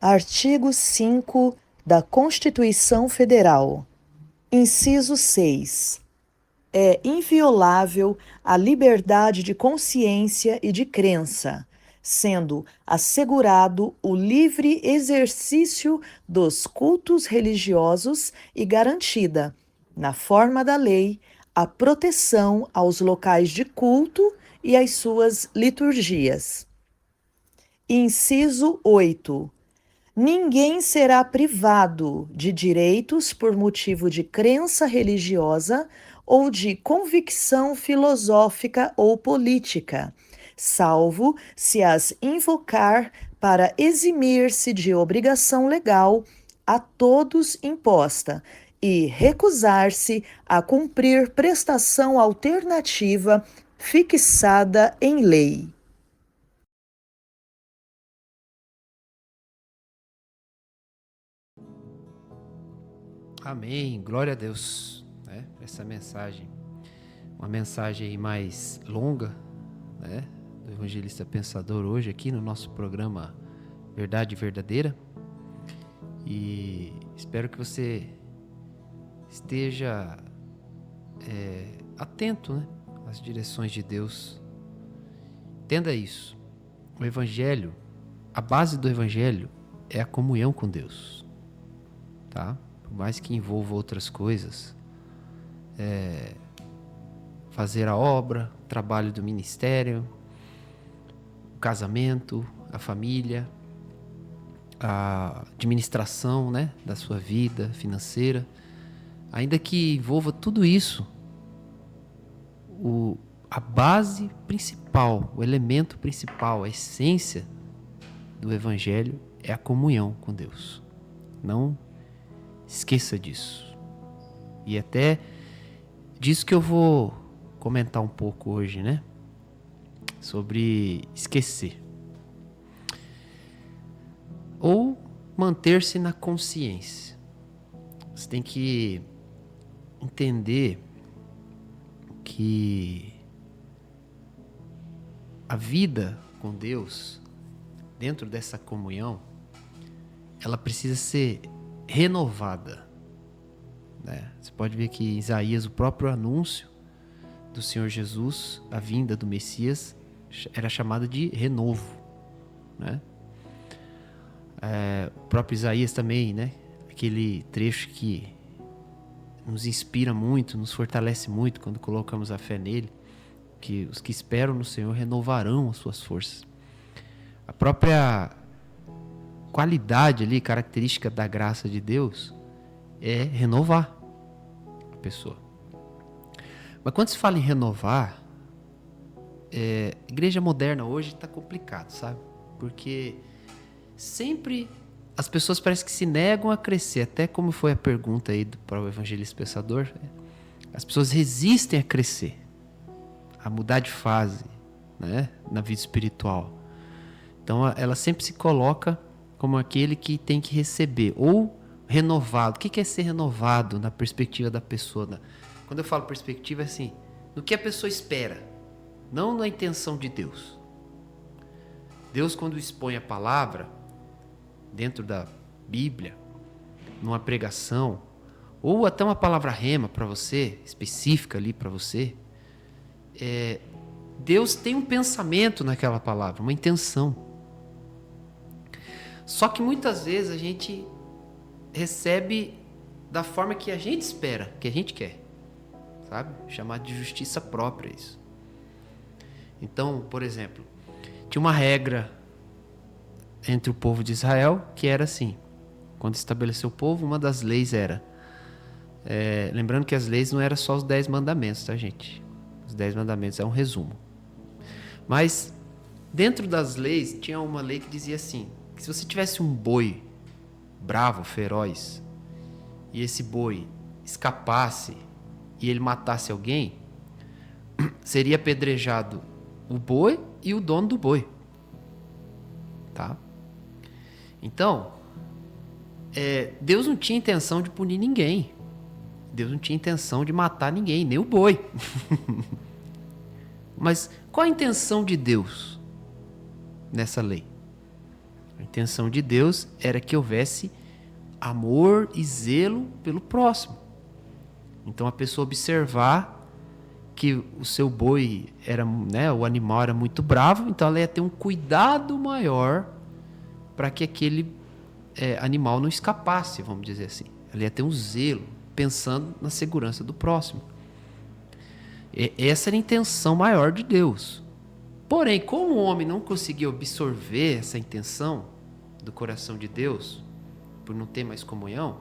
Artigo 5 da Constituição Federal. Inciso 6. É inviolável a liberdade de consciência e de crença, sendo assegurado o livre exercício dos cultos religiosos e garantida, na forma da lei, a proteção aos locais de culto e às suas liturgias. Inciso 8. Ninguém será privado de direitos por motivo de crença religiosa ou de convicção filosófica ou política, salvo se as invocar para eximir-se de obrigação legal a todos imposta e recusar-se a cumprir prestação alternativa fixada em lei. Amém, glória a Deus, né? Essa mensagem, uma mensagem aí mais longa, né? Do evangelista pensador hoje aqui no nosso programa Verdade Verdadeira. E espero que você esteja atento, né, às direções de Deus. Entenda isso. O evangelho, a base do evangelho é a comunhão com Deus, tá? Por mais que envolva outras coisas, fazer a obra, o trabalho do ministério, o casamento, a família, a administração, né, da sua vida financeira, ainda que envolva tudo isso, a base principal, o elemento principal, a essência do evangelho é a comunhão com Deus. Não esqueça disso. E até disso que eu vou comentar um pouco hoje, né? Sobre esquecer. Ou manter-se na consciência. Você tem que entender que a vida com Deus, dentro dessa comunhão, ela precisa ser renovada, né? Você pode ver que Isaías, o próprio anúncio do Senhor Jesus, a vinda do Messias, era chamada de renovo, né? O próprio Isaías também, né? Aquele trecho que nos inspira muito, nos fortalece muito quando colocamos a fé nele, que os que esperam no Senhor renovarão as suas forças. A própria qualidade ali, característica da graça de Deus é renovar a pessoa. Mas quando se fala em renovar, igreja moderna hoje está complicado, sabe? Porque sempre as pessoas parecem que se negam a crescer, até como foi a pergunta aí para o evangelista pensador, as pessoas resistem a crescer, a mudar de fase, né, na vida espiritual. Então ela sempre se coloca como aquele que tem que receber, ou renovado. O que é ser renovado na perspectiva da pessoa? Quando eu falo perspectiva, é assim, no que a pessoa espera, não na intenção de Deus. Deus, quando expõe a palavra dentro da Bíblia, numa pregação, ou até uma palavra rema para você, específica ali para você, Deus tem um pensamento naquela palavra, uma intenção. Só que muitas vezes a gente recebe da forma que a gente espera, que a gente quer, sabe? Chamado de justiça própria isso. Então, por exemplo, tinha uma regra entre o povo de Israel que era assim: quando estabeleceu o povo, uma das leis era, lembrando que as leis não eram só os 10 mandamentos, tá, gente? Os 10 mandamentos é um resumo. Mas dentro das leis tinha uma lei que dizia assim, que se você tivesse um boi bravo, feroz, e esse boi escapasse e ele matasse alguém, seria apedrejado o boi e o dono do boi, tá? Então, Deus não tinha intenção de punir ninguém. Deus não tinha intenção de matar ninguém, nem o boi. Mas qual a intenção de Deus nessa lei? A intenção de Deus era que houvesse amor e zelo pelo próximo. Então a pessoa observar que o seu boi era, né, o animal era muito bravo, então ela ia ter um cuidado maior para que aquele animal não escapasse, vamos dizer assim. Ela ia ter um zelo, pensando na segurança do próximo. Essa era a intenção maior de Deus. Porém, como o homem não conseguia absorver essa intenção do coração de Deus, por não ter mais comunhão,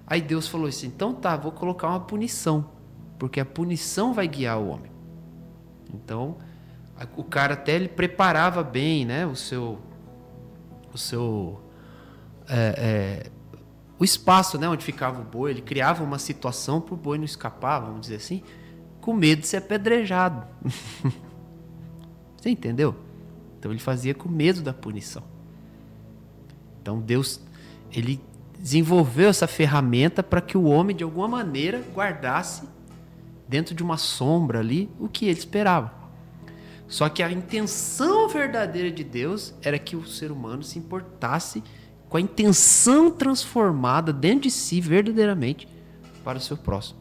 aí Deus falou assim, então tá, vou colocar uma punição, porque a punição vai guiar o homem. Então, o cara até ele preparava bem, né, o espaço, né, onde ficava o boi, ele criava uma situação para o boi não escapar, vamos dizer assim, com medo de ser apedrejado. Você entendeu? Então ele fazia com medo da punição. Então Deus, ele desenvolveu essa ferramenta para que o homem, de alguma maneira, guardasse dentro de uma sombra ali o que ele esperava. Só que a intenção verdadeira de Deus era que o ser humano se importasse com a intenção transformada dentro de si verdadeiramente para o seu próximo.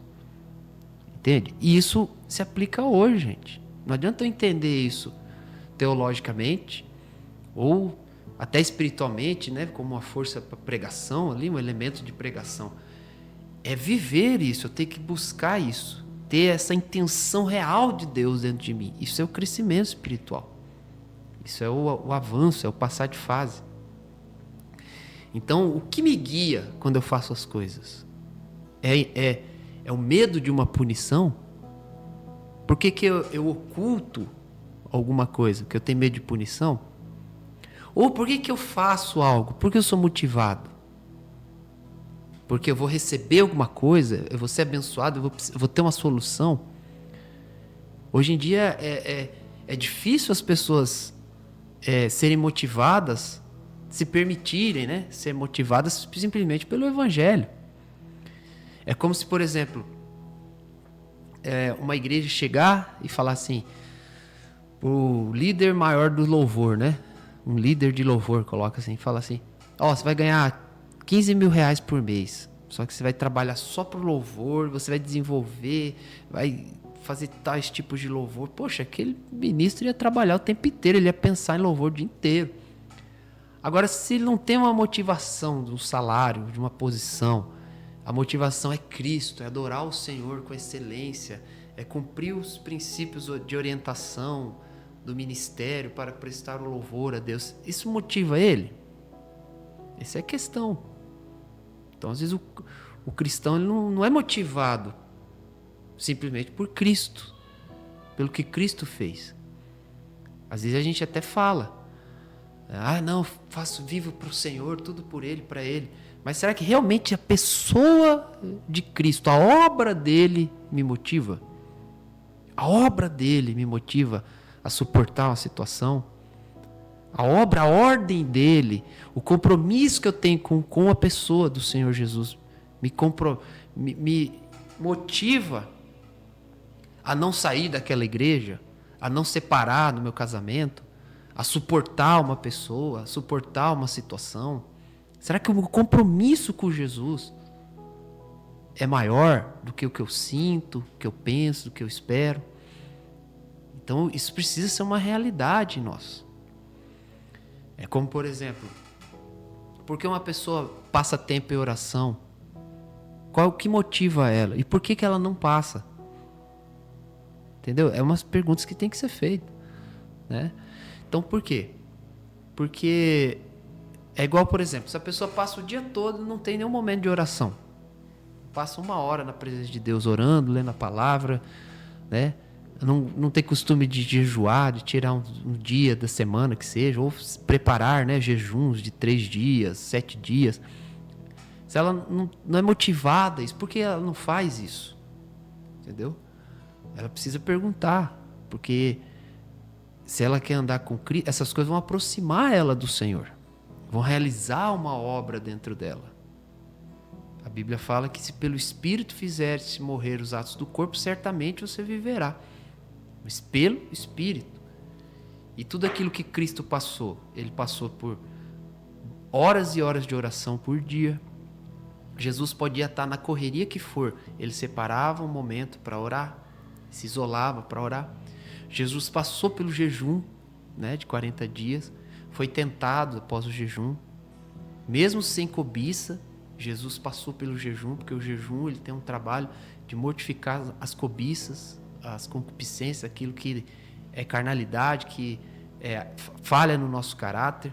Entende? E isso se aplica hoje, gente. Não adianta eu entender isso teologicamente ou até espiritualmente, né, como uma força para pregação ali, um elemento de pregação. É viver isso, eu tenho que buscar isso, ter essa intenção real de Deus dentro de mim. Isso é o crescimento espiritual. Isso é o avanço, é o passar de fase. Então, o que me guia quando eu faço as coisas? É o medo de uma punição? Por que eu oculto alguma coisa? Porque eu tenho medo de punição? Ou por que eu faço algo? Porque eu sou motivado? Porque eu vou receber alguma coisa? Eu vou ser abençoado? Eu vou ter uma solução? Hoje em dia é difícil as pessoas serem motivadas, se permitirem, né, ser motivadas simplesmente pelo Evangelho. É como se, por exemplo, uma igreja chegar e falar assim, o líder maior do louvor, né? Um líder de louvor coloca assim, fala assim, você vai ganhar 15 mil reais por mês, só que você vai trabalhar só pro louvor, você vai desenvolver, vai fazer tais tipos de louvor. Poxa, aquele ministro ia trabalhar o tempo inteiro, ele ia pensar em louvor o dia inteiro. Agora, se ele não tem uma motivação de um salário, de uma posição, a motivação é Cristo, é adorar o Senhor com excelência, é cumprir os princípios de orientação do ministério para prestar o louvor a Deus. Isso motiva ele? Essa é a questão. Então, às vezes, o cristão ele não é motivado simplesmente por Cristo, pelo que Cristo fez. Às vezes a gente até fala, não, vivo para o Senhor, tudo por Ele, para Ele. Mas será que realmente a pessoa de Cristo, a obra dele me motiva? A obra dele me motiva a suportar uma situação? A ordem dele, o compromisso que eu tenho com a pessoa do Senhor Jesus me motiva a não sair daquela igreja, a não separar no meu casamento, a suportar uma pessoa, a suportar uma situação? Será que o compromisso com Jesus é maior do que o que eu sinto, o que eu penso, o que eu espero? Então, isso precisa ser uma realidade em nós. É como, por exemplo, por que uma pessoa passa tempo em oração? Qual é o que motiva ela? E por que ela não passa? Entendeu? É umas perguntas que tem que ser feitas, né? Então, por quê? Porque é igual, por exemplo, se a pessoa passa o dia todo e não tem nenhum momento de oração. Passa 1 hora na presença de Deus orando, lendo a palavra, né? Não tem costume de jejuar, de tirar um dia da semana que seja, ou preparar, né, jejuns de 3 dias, 7 dias. Se ela não é motivada, por que ela não faz isso? Entendeu? Ela precisa perguntar, porque se ela quer andar com Cristo, essas coisas vão aproximar ela do Senhor, vão realizar uma obra dentro dela. A Bíblia fala que se pelo Espírito fizer-se morrer os atos do corpo, certamente você viverá. Mas pelo Espírito. E tudo aquilo que Cristo passou, ele passou por horas e horas de oração por dia. Jesus podia estar na correria que for, ele separava um momento para orar, se isolava para orar. Jesus passou pelo jejum, né, de 40 dias, foi tentado após o jejum, mesmo sem cobiça. Jesus passou pelo jejum, porque o jejum ele tem um trabalho de mortificar as cobiças, as concupiscências, aquilo que é carnalidade, que falha no nosso caráter.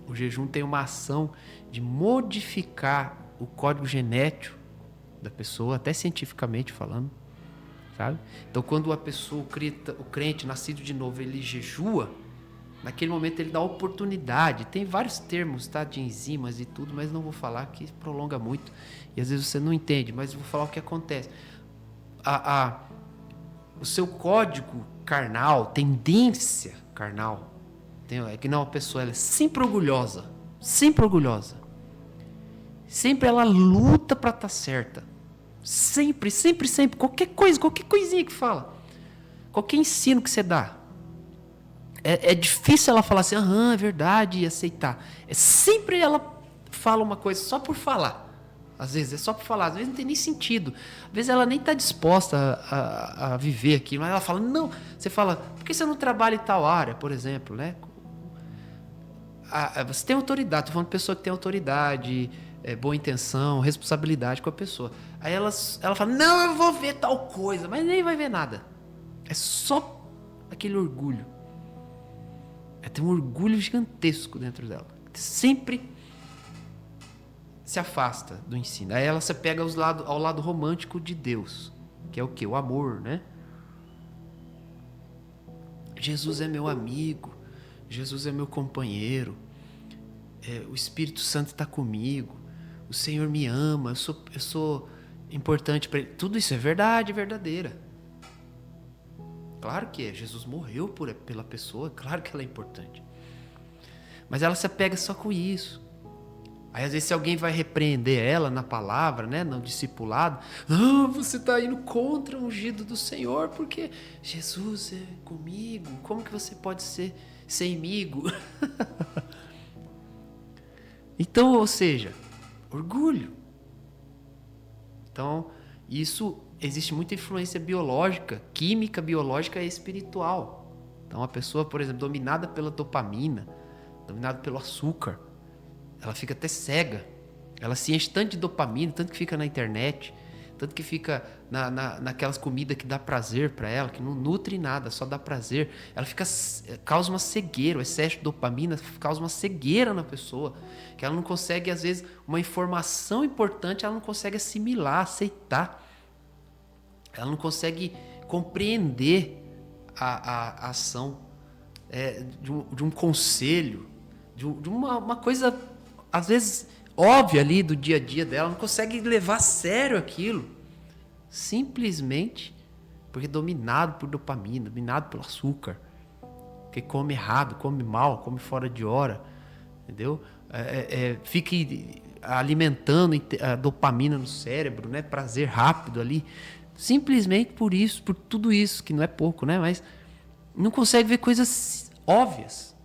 O jejum tem uma ação de modificar o código genético da pessoa, até cientificamente falando, sabe? Então, quando a pessoa, o crente nascido de novo, ele jejua, naquele momento ele dá oportunidade. Tem vários termos, tá, de enzimas e tudo, mas não vou falar, que prolonga muito e às vezes você não entende, mas vou falar o que acontece. O seu código carnal, tendência carnal, é que não, a pessoa ela é sempre orgulhosa, sempre ela luta para estar certa, sempre, qualquer coisinha que fala, qualquer ensino que você dá, é difícil ela falar assim, é verdade, e aceitar. Sempre ela fala uma coisa só por falar. Às vezes é só por falar, às vezes não tem nem sentido. Às vezes ela nem está disposta a viver aquilo, mas ela fala, não. Você fala, por que você não trabalha em tal área, por exemplo, né? Você tem autoridade, estou falando de pessoa que tem autoridade, boa intenção, responsabilidade com a pessoa. Aí ela fala, não, eu vou ver tal coisa, mas nem vai ver nada. É só aquele orgulho. Tem um orgulho gigantesco dentro dela. Sempre se afasta do ensino. Aí ela se pega ao lado romântico de Deus, que é o quê? O amor, né? Jesus é meu amigo, Jesus é meu companheiro, o Espírito Santo está comigo, o Senhor me ama, eu sou importante para Ele. Tudo isso é verdade, verdadeira. Claro que é. Jesus morreu pela pessoa, claro que ela é importante. Mas ela se apega só com isso. Aí às vezes se alguém vai repreender ela na palavra, né, no discipulado, você está indo contra o ungido do Senhor, porque Jesus é comigo, como que você pode ser inimigo? Então, ou seja, orgulho. Então, existe muita influência biológica, química, biológica e espiritual. Então, a pessoa, por exemplo, dominada pela dopamina, dominada pelo açúcar, ela fica até cega. Ela se enche tanto de dopamina, tanto que fica na internet, tanto que fica naquelas comidas que dá prazer para ela, que não nutre nada, só dá prazer. Ela causa uma cegueira, o excesso de dopamina causa uma cegueira na pessoa, que ela não consegue, às vezes, uma informação importante, ela não consegue assimilar, aceitar. Ela não consegue compreender a ação de um conselho, de uma coisa, às vezes, óbvia ali do dia a dia dela. Não consegue levar a sério aquilo. Simplesmente porque é dominado por dopamina, dominado pelo açúcar. Porque come errado, come mal, come fora de hora. Entendeu? Fica alimentando a dopamina no cérebro, né? Prazer rápido ali. Simplesmente por isso, por tudo isso, que não é pouco, né? Mas não consegue ver coisas óbvias.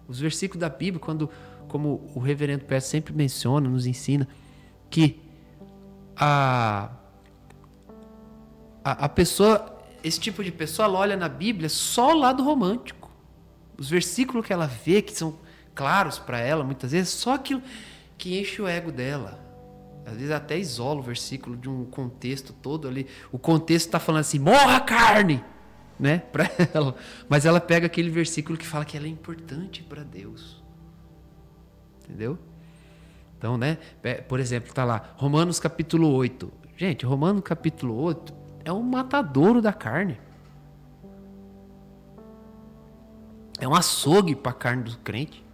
Os versículos da Bíblia, como o reverendo Pérez sempre menciona, nos ensina, que a pessoa, esse tipo de pessoa, ela olha na Bíblia só o lado romântico. Os versículos que ela vê, que são claros para ela, muitas vezes, só aquilo que enche o ego dela. Às vezes até isola o versículo de um contexto todo ali. O contexto está falando assim, morra a carne, né? Para ela. Mas ela pega aquele versículo que fala que ela é importante para Deus. Entendeu? Então, né? Por exemplo, está lá, Romanos capítulo 8. Gente, Romanos capítulo 8 é um matadouro da carne. É um açougue para a carne do crente.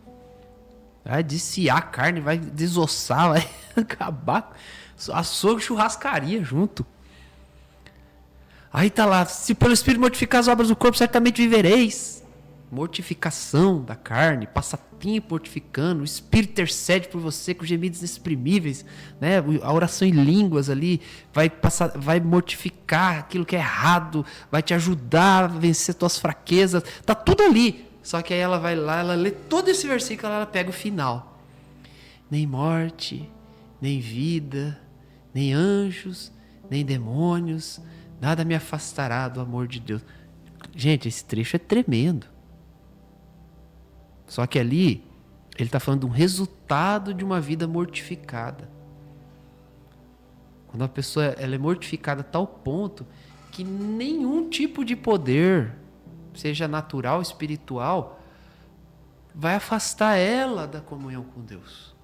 Vai desfiar a carne, vai desossar, vai acabar. Açougue e churrascaria junto. Aí tá lá, se pelo Espírito mortificar as obras do corpo, certamente vivereis. Mortificação da carne, passa tempo mortificando, o Espírito intercede por você com gemidos inexprimíveis, né? A oração em línguas ali vai mortificar aquilo que é errado, vai te ajudar a vencer tuas fraquezas, tá tudo ali. Só que aí ela vai lá, ela lê todo esse versículo, ela pega o final. nem morte, nem vida, nem anjos, nem demônios, nada me afastará do amor de Deus. Gente, esse trecho é tremendo. Só que ali, ele está falando de um resultado de uma vida mortificada. Quando a pessoa ela é mortificada a tal ponto que nenhum tipo de poder, seja natural, espiritual, vai afastar ela da comunhão com Deus.